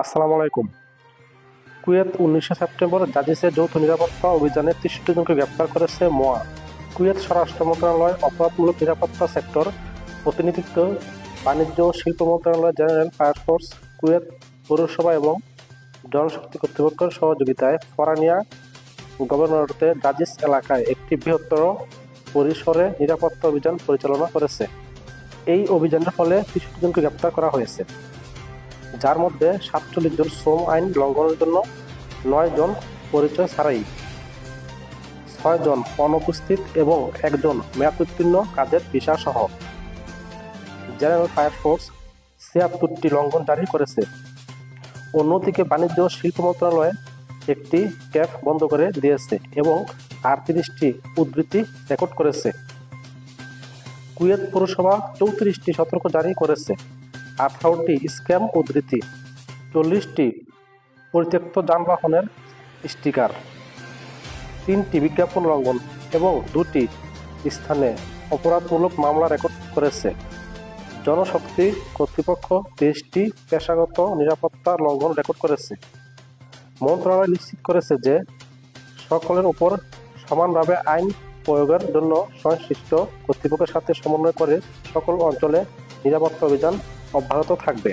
আসসালামু আলাইকুম। Kuwait 19 September জাজিসের যৌথ নিরাপত্তা অভিযানে 63 জনকে গ্রেপ্তার করেছে মোয়া। কুয়েত স্বরাষ্ট্র মন্ত্রণালয়, অপরাধমূলক নিরাপত্তা সেক্টর প্রতিনিধিত্ব, বাণিজ্য ও শিল্প মন্ত্রণালয়, জেনারেল ফায়ার ফোর্স, কুয়েত পৌরসভা এবং জনশক্তি কর্তৃপক্ষের সহযোগিতায় ফরানিয়া গভর্নরেটে জাজিস এলাকায় একটি বৃহত্তর পরিসরে নিরাপত্তা অভিযান পরিচালনা করেছে। এই অভিযানের ফলে 63 জনকে গ্রেপ্তার করা হয়েছে, যার মধ্যে 47 জন শ্রম আইন লঙ্ঘনের জন্য, 9 জন পরিচয় ছাড়াই, 6 জন অনুপস্থিত এবং 1 জন মেয়াদোত্তীর্ণ কাজের ভিসা সহ। জেনারেল ফায়ার ফোর্স 76টি লঙ্ঘন জারি করেছে। অন্যদিকে বাণিজ্য ও শিল্প মন্ত্রণালয় একটি ক্যাফ বন্ধ করে দিয়েছে এবং 38টি উদ্ধৃতি রেকর্ড করেছে। কুয়েত পৌরসভা 34টি সতর্ক জারি করেছে, 18টি স্ক্যাম উদ্ধৃতি, 40টি পরিত্যক্ত যানবাহনের স্টিকার, 3টি বিজ্ঞাপন লঙ্ঘন এবং 2টি স্থানে অপরাধমূলক মামলা রেকর্ড করেছে। জনশক্তি কর্তৃপক্ষ 23টি পেশাগত নিরাপত্তা লঙ্ঘন রেকর্ড করেছে। মন্ত্রণালয় নিশ্চিত করেছে যে সকলের উপর সমানভাবে আইন প্রয়োগের জন্য সংশ্লিষ্ট কর্তৃপক্ষের সাথে সমন্বয় করে সকল অঞ্চলে নিরাপত্তা অভিযান অব্যাহত থাকবে।